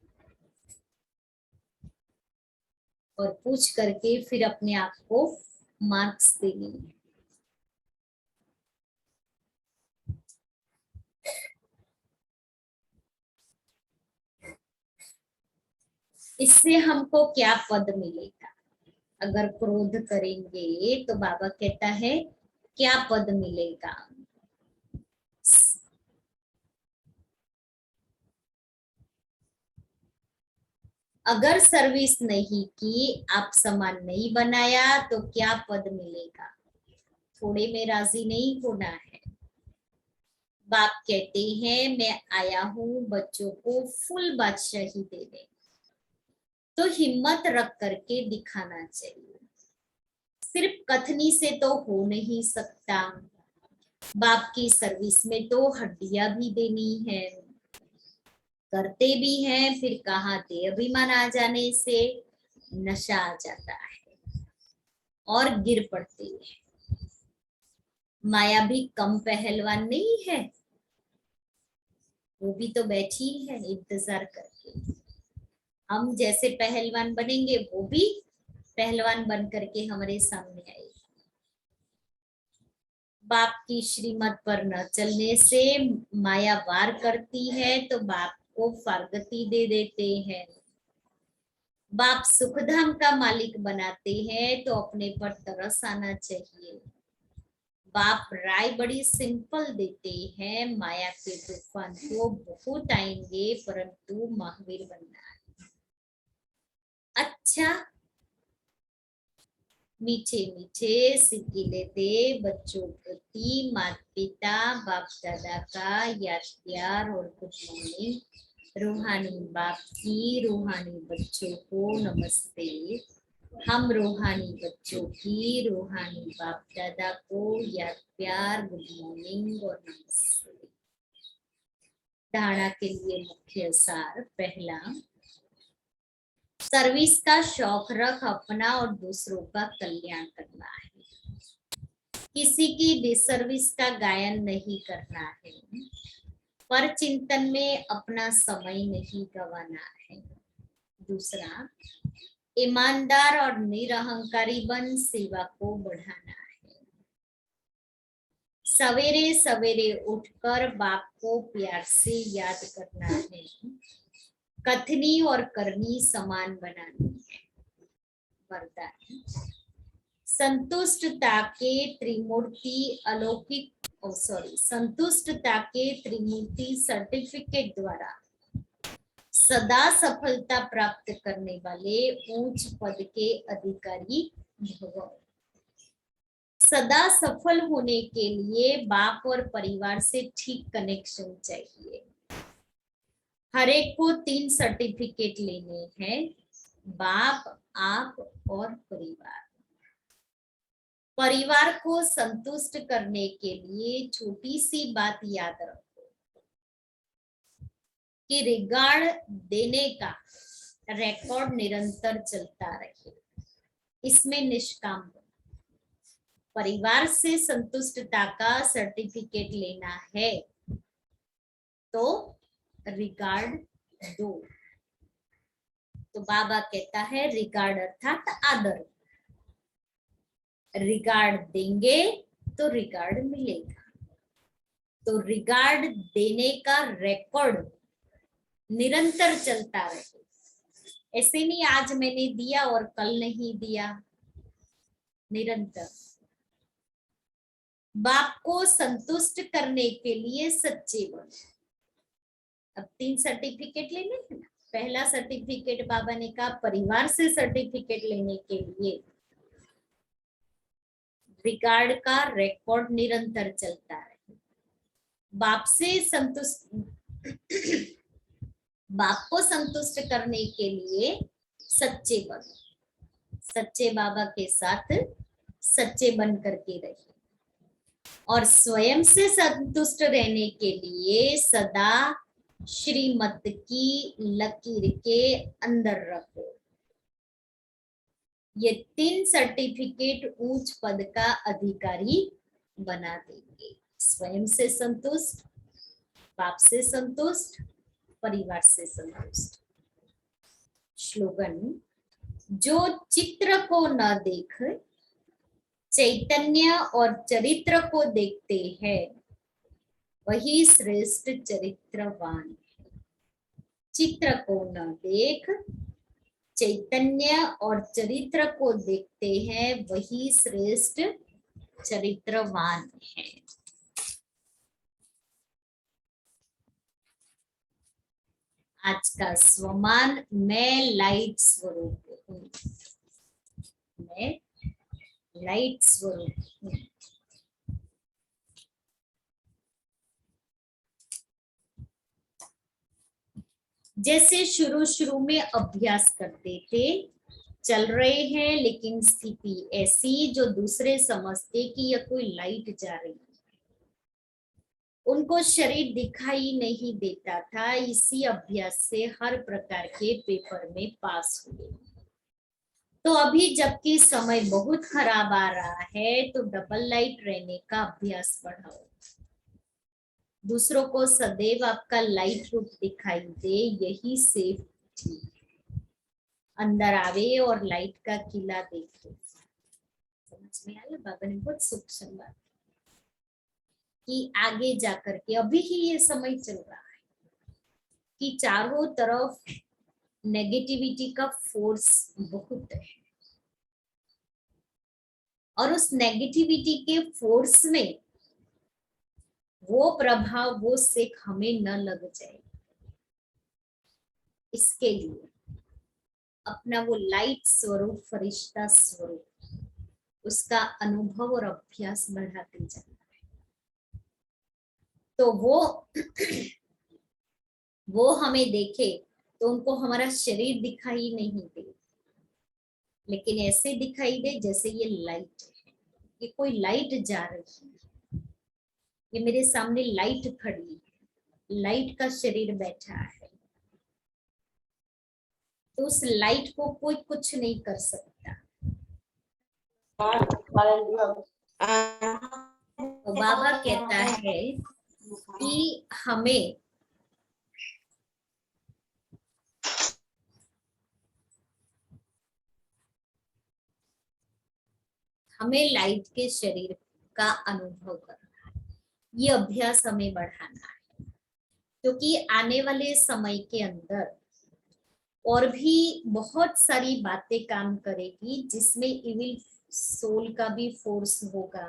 और पूछ करके फिर अपने आप को मार्क्स देनी है। इससे हमको क्या पद मिलेगा। अगर क्रोध करेंगे तो बाबा कहता है क्या पद मिलेगा। अगर सर्विस नहीं की, आप सामान नहीं बनाया तो क्या पद मिलेगा। थोड़े में राजी नहीं होना है। बाप कहते हैं मैं आया हूँ बच्चों को फुल बादशाही देने, तो हिम्मत रख करके दिखाना चाहिए। सिर्फ कथनी से तो हो नहीं सकता। बाप की सर्विस में तो हड्डियां भी देनी है। करते भी हैं, फिर कहाँ थे अभिमान आ जाने से नशा आ जाता है और गिर पड़ते हैं। माया भी कम पहलवान नहीं है, वो भी तो बैठी है इंतजार करके। हम जैसे पहलवान बनेंगे वो भी पहलवान बन करके हमारे सामने आए। बाप की श्रीमत पर न चलने से माया वार करती है तो बाप को फारगती दे देते हैं। बाप सुखधाम का मालिक बनाते हैं तो अपने पर तरस आना चाहिए। बाप राय बड़ी सिंपल देते हैं, माया के तूफान को बहुत आएंगे परंतु महावीर बनना है। अच्छा, मीठे मीठे सिक्के दे बच्चों प्रति माता पिता बाप दादा का याद प्यार और गुड मॉर्निंग। रूहानी बाप की रूहानी बच्चों को नमस्ते। हम रूहानी बच्चों की रूहानी बाप दादा को याद प्यार गुड मॉर्निंग और नमस्ते। धारणा के लिए मुख्य सार। पहला, सर्विस का शौक रख अपना और दूसरों का कल्याण करना है। किसी की डिसर्विस का गायन नहीं करना है, पर चिंतन में अपना समय नहीं गंवाना है। दूसरा, ईमानदार और निरहंकारी बन सेवा को बढ़ाना है। सवेरे सवेरे उठकर बाप को प्यार से याद करना है। कथनी और करनी समान बनानी है। वरदान, संतुष्टता के त्रिमूर्ति अलौकिक संतुष्टता के त्रिमूर्ति सर्टिफिकेट द्वारा सदा सफलता प्राप्त करने वाले उच्च पद के अधिकारी भव। सदा सफल होने के लिए बाप और परिवार से ठीक कनेक्शन चाहिए। हर एक को 3 सर्टिफिकेट लेने हैं, बाप, आप और परिवार। परिवार को संतुष्ट करने के लिए छोटी सी बात याद रखो कि रिगार्ड देने का रिकॉर्ड निरंतर चलता रहे, इसमें निष्काम बनो। परिवार से संतुष्टता का सर्टिफिकेट लेना है तो रिगार्ड दो। तो बाबा कहता है रिगार्ड अर्थात आदर। रिगार्ड देंगे तो रिगार्ड मिलेगा। तो रिगार्ड देने का रिकॉर्ड निरंतर चलता रहे। ऐसे नहीं आज मैंने दिया और कल नहीं दिया, निरंतर। बाप को संतुष्ट करने के लिए सच्चे बनो। अब 3 सर्टिफिकेट लेने हैं ना। पहला सर्टिफिकेट बाबा ने कहा परिवार से सर्टिफिकेट लेने के लिए रिगार्ड का रिकॉर्ड निरंतर चलता है। बाप से संतुष्ट बाप को संतुष्ट करने के लिए सच्चे बनो। सच्चे बाबा के साथ सच्चे बन करके रहिए और स्वयं से संतुष्ट रहने के लिए सदा श्रीमत की लकीर के अंदर रखो। ये 3 सर्टिफिकेट उच्च पद का अधिकारी बना देंगे। स्वयं से संतुष्ट, बाप से संतुष्ट, परिवार से संतुष्ट। स्लोगन, जो चित्र को न देख चैतन्य और चरित्र को देखते हैं वही श्रेष्ठ चरित्रवान है। चित्र को न देख चैतन्य और चरित्र को देखते हैं वही श्रेष्ठ चरित्रवान है। आज का स्वमान, मैं लाइट स्वरूप हूँ। मैं लाइट स्वरूप हूँ। जैसे शुरू में अभ्यास करते थे, चल रहे हैं, लेकिन स्थिति ऐसी जो दूसरे समझते कि यह कोई लाइट जा रही है। उनको शरीर दिखाई नहीं देता था। इसी अभ्यास से हर प्रकार के पेपर में पास हुए। तो अभी जबकि समय बहुत खराब आ रहा है तो डबल लाइट रहने का अभ्यास बढ़ाओ। दूसरों को सदैव आपका लाइट रूप दिखाई दे, यही सेफ ठीक है। अंदर आवे और लाइट का किला देखे। समझ में आया? बाबा ने बहुत सूक्ष्म बात कि आगे जाकर के अभी ही ये समय चल रहा है कि चारों तरफ नेगेटिविटी का फोर्स बहुत है और उस नेगेटिविटी के फोर्स में वो प्रभाव, वो सेक हमें न लग जाए, इसके लिए अपना वो लाइट स्वरूप, फरिश्ता स्वरूप, उसका अनुभव और अभ्यास बढ़ाते जाना है। तो वो वो हमें देखे तो उनको हमारा शरीर दिखाई नहीं दे, लेकिन ऐसे दिखाई दे जैसे ये लाइट है, ये कोई लाइट जा रही है, ये मेरे सामने लाइट खड़ी है, लाइट का शरीर बैठा है, तो उस लाइट को कोई कुछ नहीं कर सकता। तो बाबा कहता है कि हमें लाइट के शरीर का अनुभव करना है, ये अभ्यास हमें बढ़ाना है, क्योंकि आने वाले समय के अंदर और भी बहुत सारी बातें काम करेगी, जिसमें इविल सोल का भी फोर्स होगा,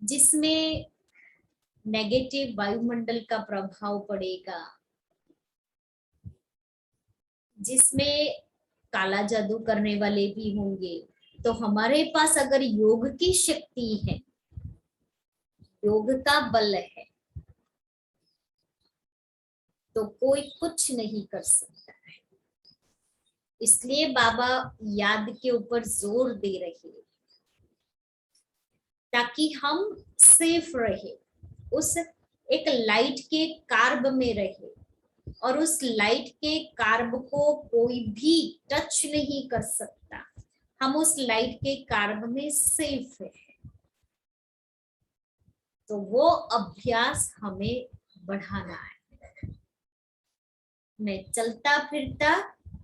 जिसमें नेगेटिव वायुमंडल का प्रभाव पड़ेगा, जिसमें काला जादू करने वाले भी होंगे। तो हमारे पास अगर योग की शक्ति है, योग का बल है, तो कोई कुछ नहीं कर सकता है। इसलिए बाबा याद के ऊपर जोर दे रहे, ताकि हम सेफ रहे, उस एक लाइट के कार्ब में रहे, और उस लाइट के कार्ब को कोई भी टच नहीं कर सकता। हम उस लाइट के कार्ब में सेफ है। तो वो अभ्यास हमें बढ़ाना है। मैं चलता फिरता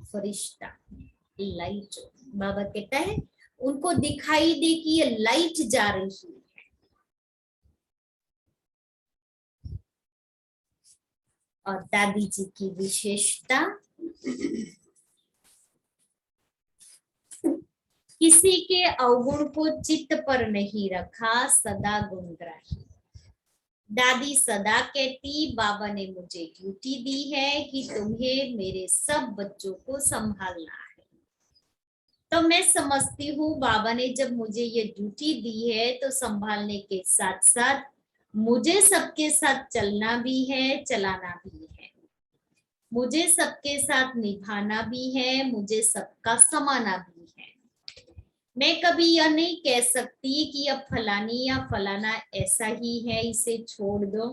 फरिश्ता, लाइट, बाबा कहता है उनको दिखाई दे कि ये लाइट जा रही है। और दादी जी की विशेषता, किसी के अवगुण को चित्त पर नहीं रखा, सदा गुणग्राही। दादी सदा कहती, बाबा ने मुझे ड्यूटी दी है कि तुम्हें मेरे सब बच्चों को संभालना है। तो मैं समझती हूँ बाबा ने जब मुझे ये ड्यूटी दी है, तो संभालने के साथ साथ मुझे सबके साथ चलना भी है, चलाना भी है, मुझे सबके साथ निभाना भी है, मुझे सबका समाना भी है। मैं कभी यह नहीं कह सकती कि अब फलानी या फलाना ऐसा ही है, इसे छोड़ दो।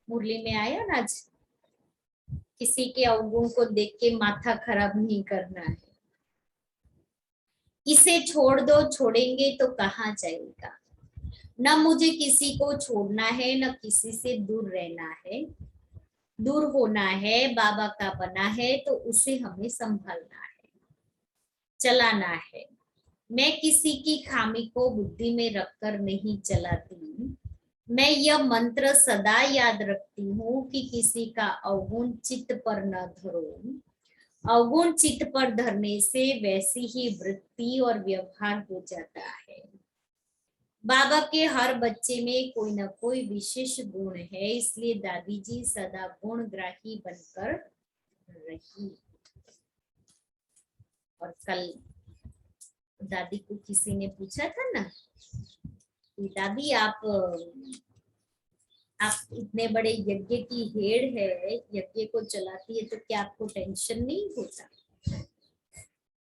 मुरली में आया ना आज, किसी के अवगुण को देख के माथा खराब नहीं करना है, इसे छोड़ दो, छोड़ेंगे तो कहाँ जाएगा। न मुझे किसी को छोड़ना है, न किसी से दूर रहना है, दूर होना है। बाबा का बना है तो उसे हमें संभालना है, चलाना है। मैं किसी की खामी को बुद्धि में रखकर नहीं चलाती। मैं यह मंत्र सदा याद रखती हूँ कि किसी का अवगुण चित्त पर न धरो। अवगुण चित्त पर धरने से वैसी ही वृत्ति और व्यवहार हो जाता है। बाबा के हर बच्चे में कोई ना कोई विशेष गुण है, इसलिए दादी जी सदा गुणग्राही बनकर रही। और कल दादी को किसी ने पूछा था ना कि दादी आप इतने बड़े यज्ञ की हेड है, यज्ञ को चलाती है, तो क्या आपको टेंशन नहीं होता?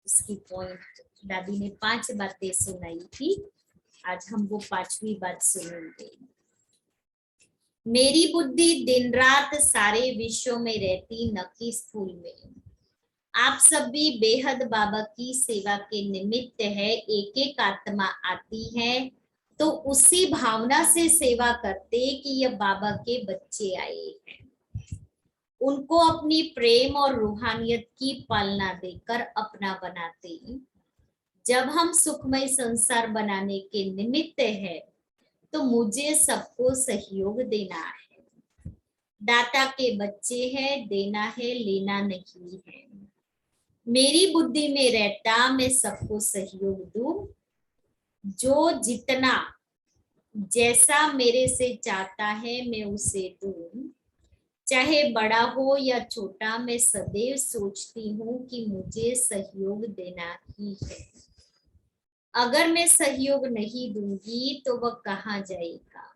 इसकी पॉइंट दादी ने 5 बातें सुनाई थी, आज हम वो 5वीं बात सुनेंगे। मेरी बुद्धि दिन रात सारे विश्व में रहती, न कि स्थूल में। आप सब भी बेहद बाबा की सेवा के निमित्त है। एक एक आत्मा आती है तो उसी भावना से सेवा करते कि यह बाबा के बच्चे आए हैं। उनको अपनी प्रेम और रूहानियत की पालना देकर अपना बनाते। जब हम सुखमय संसार बनाने के निमित्त है, तो मुझे सबको सहयोग देना है। दाता के बच्चे हैं, देना है, लेना नहीं है। मेरी बुद्धि में रहता मैं सबको सहयोग दूं, जो जितना जैसा मेरे से चाहता है मैं उसे दूं। चाहे बड़ा हो या छोटा, मैं सदैव सोचती हूँ कि मुझे सहयोग देना ही है। अगर मैं सहयोग नहीं दूंगी तो वह कहाँ जाएगा।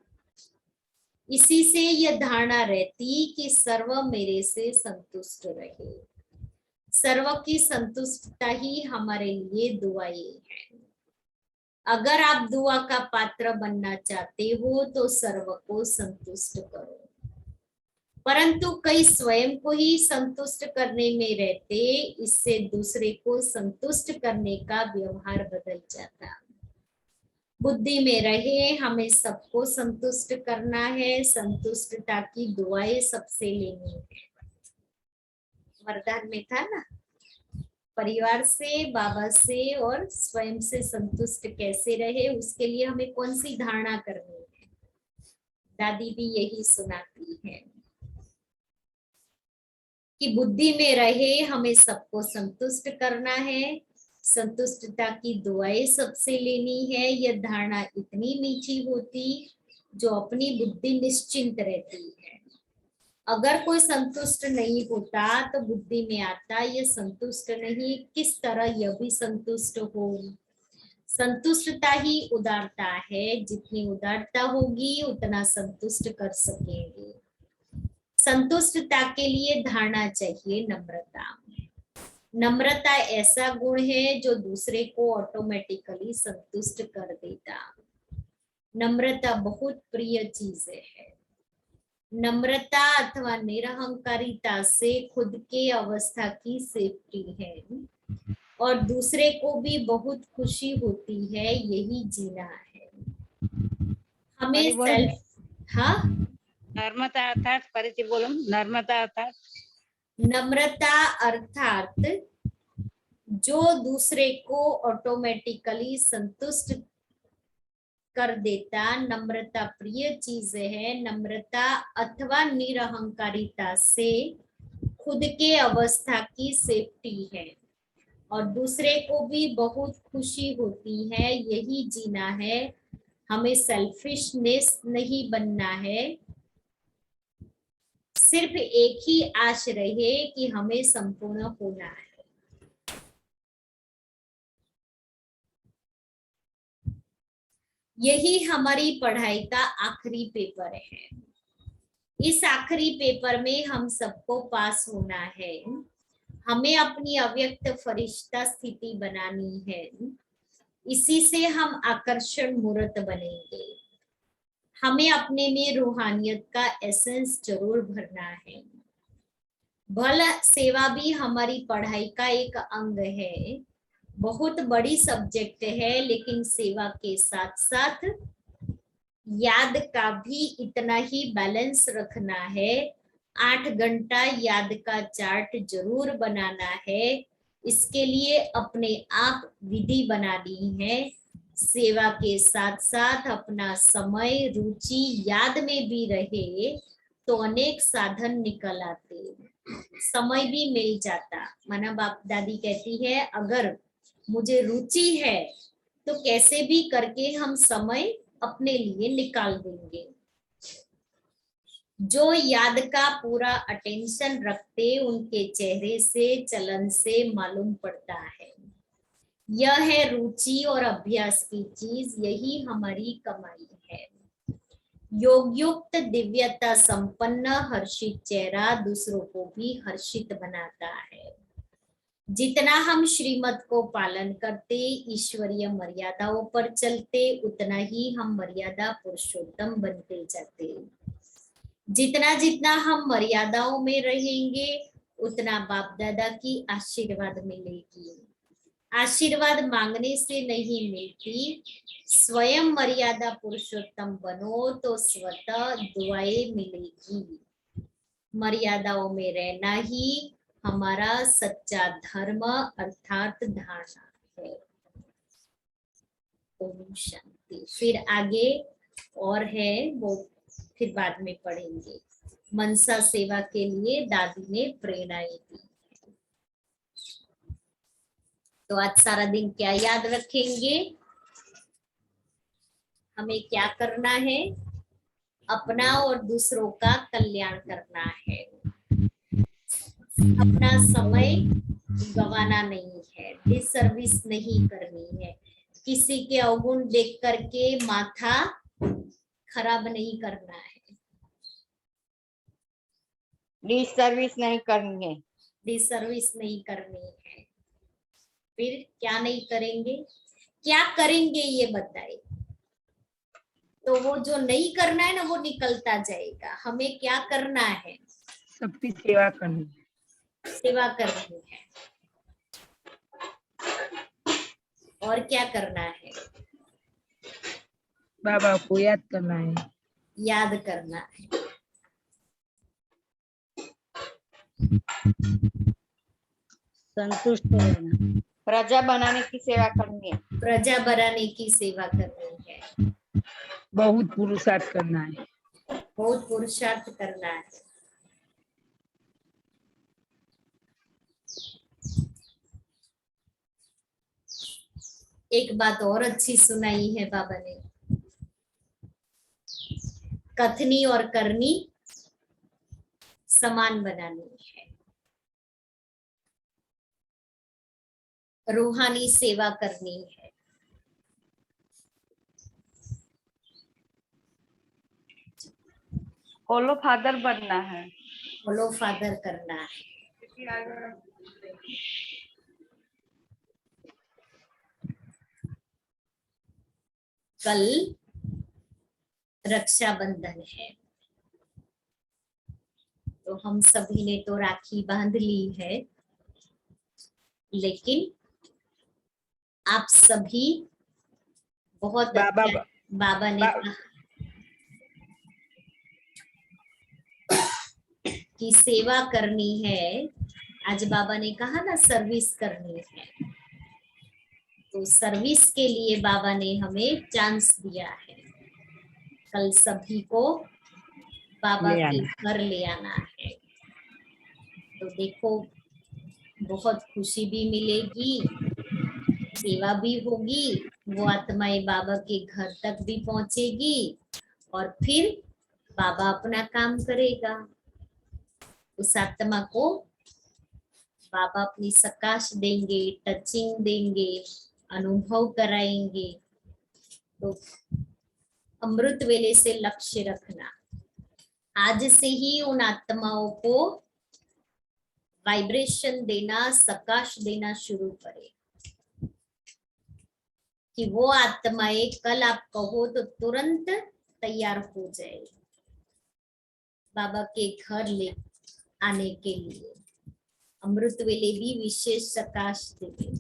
इसी से यह धारणा रहती कि सर्व मेरे से संतुष्ट रहे। सर्व की संतुष्टता ही हमारे लिए दुआएं है। अगर आप दुआ का पात्र बनना चाहते हो तो सर्व को संतुष्ट करो, परंतु कई स्वयं को ही संतुष्ट करने में रहते, इससे दूसरे को संतुष्ट करने का व्यवहार बदल जाता। बुद्धि में रहे हमें सबको संतुष्ट करना है, संतुष्टता की दुआएं सबसे लेनी है। वरदान में था ना, परिवार से, बाबा से और स्वयं से संतुष्ट कैसे रहे, उसके लिए हमें कौन सी धारणा करनी है। दादी भी यही सुनाती है कि बुद्धि में रहे हमें सबको संतुष्ट करना है, संतुष्टता की दुआएं सबसे लेनी है। यह धारणा इतनी मीठी होती जो अपनी बुद्धि निश्चिंत रहती है। अगर कोई संतुष्ट नहीं होता तो बुद्धि में आता ये संतुष्ट नहीं, किस तरह यह भी संतुष्ट हो। संतुष्टता ही उदारता है, जितनी उदारता होगी उतना संतुष्ट कर सकेंगे। संतुष्टता के लिए धारणा चाहिए नम्रता। नम्रता ऐसा गुण है जो दूसरे को ऑटोमेटिकली संतुष्ट कर देता। नम्रता बहुत प्रिय चीज है। नम्रता अथवा निरहंकारिता से खुद के अवस्था की सेफ्टी है और दूसरे को भी बहुत खुशी होती है, यही जीना है हमें सेल्फ। हाँ, नर्मता अर्थात परिचय बोलो। नर्मता अर्थात नम्रता अर्थात जो दूसरे को ऑटोमेटिकली संतुष्ट कर देता। नम्रता प्रिय चीज है। नम्रता अथवा निरहंकारिता से खुद के अवस्था की सेफ्टी है और दूसरे को भी बहुत खुशी होती है, यही जीना है। हमें सेल्फिशनेस नहीं बनना है। सिर्फ एक ही आश रहे कि हमें संपूर्ण होना है। यही हमारी पढ़ाई का आखिरी पेपर है। इस आखिरी पेपर में हम सबको पास होना है। हमें अपनी अव्यक्त फरिश्ता स्थिति बनानी है। इसी से हम आकर्षण मूर्त बनेंगे। हमें अपने में रूहानियत का एसेंस जरूर भरना है। भला सेवा भी हमारी पढ़ाई का एक अंग है। बहुत बड़ी सब्जेक्ट है, लेकिन सेवा के साथ साथ याद का भी इतना ही बैलेंस रखना है। 8 घंटा याद का चार्ट जरूर बनाना है। इसके लिए अपने आप विधि बनानी है। सेवा के साथ साथ अपना समय रुचि याद में भी रहे तो अनेक साधन निकल आते, समय भी मिल जाता। माना बाप दादी कहती है अगर मुझे रुचि है तो कैसे भी करके हम समय अपने लिए निकाल देंगे। जो याद का पूरा अटेंशन रखते उनके चेहरे से, चलन से मालूम पड़ता है। यह है रुचि और अभ्यास की चीज, यही हमारी कमाई है। योगयुक्त दिव्यता संपन्न हर्षित चेहरा दूसरों को भी हर्षित बनाता है। जितना हम श्रीमत को पालन करते, ईश्वरीय मर्यादाओं पर चलते, उतना ही हम मर्यादा पुरुषोत्तम बनते जाते। जितना जितना हम मर्यादाओं में रहेंगे उतना बाप दादा की आशीर्वाद मिलेगी। आशीर्वाद मांगने से नहीं मिलती, स्वयं मर्यादा पुरुषोत्तम बनो तो स्वतः दुआएं मिलेगी। मर्यादाओं में रहना ही हमारा सच्चा धर्म अर्थात धारणा है। ओम शांति। फिर आगे और है वो फिर बाद में पढ़ेंगे। मनसा सेवा के लिए दादी ने प्रेरणाएं दी। तो आज सारा दिन क्या याद रखेंगे, हमें क्या करना है, अपना और दूसरों का कल्याण करना है। अपना समय गंवाना नहीं है, डिसर्विस नहीं करनी है। किसी के अवगुण देख करके माथा खराब नहीं करना है। डिसर्विस नहीं करनी है। डिसर्विस नहीं करनी है। फिर क्या नहीं करेंगे, क्या करेंगे ये बताए। तो वो जो नहीं करना है ना वो निकलता जाएगा। हमें क्या करना है, सबकी सेवा करनी। सेवा करनी है। और क्या करना है, बाबा को याद करना है। याद करना है। संतुष्ट रहना। प्रजा बनाने की सेवा करनी है। प्रजा बनाने की सेवा करनी है। बहुत पुरुषार्थ करना है। बहुत पुरुषार्थ करना है। एक बात और अच्छी सुनाई है बाबा ने, कथनी और करनी समान बनानी है। रूहानी सेवा करनी है। फॉलो फादर बनना है। फॉलो फादर करना है। कल रक्षाबंधन है, तो हम सभी ने तो राखी बांध ली है, लेकिन आप सभी बहुत बाबा अच्छा, बाबा ने कहा कि सेवा करनी है। आज बाबा ने कहा ना सर्विस करनी है, तो सर्विस के लिए बाबा ने हमें चांस दिया है। कल सभी को बाबा ले के आना। घर ले आना है। तो देखो बहुत खुशी भी मिलेगी, सेवा भी होगी, वो आत्माएं बाबा के घर तक भी पहुंचेगी और फिर बाबा अपना काम करेगा। उस आत्मा को बाबा अपनी सकाश देंगे, टचिंग देंगे, अनुभव कराएंगे। तो अमृत वेले से लक्ष्य रखना, आज से ही उन आत्माओं को वाइब्रेशन देना, सकाश देना शुरू करें कि वो आत्माएं कल आप कहो तो तुरंत तैयार हो जाए बाबा के घर ले आने के लिए। अमृत वेले भी विशेष सकाश देवे।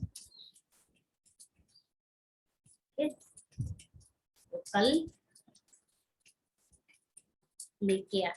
तो कल लेके आ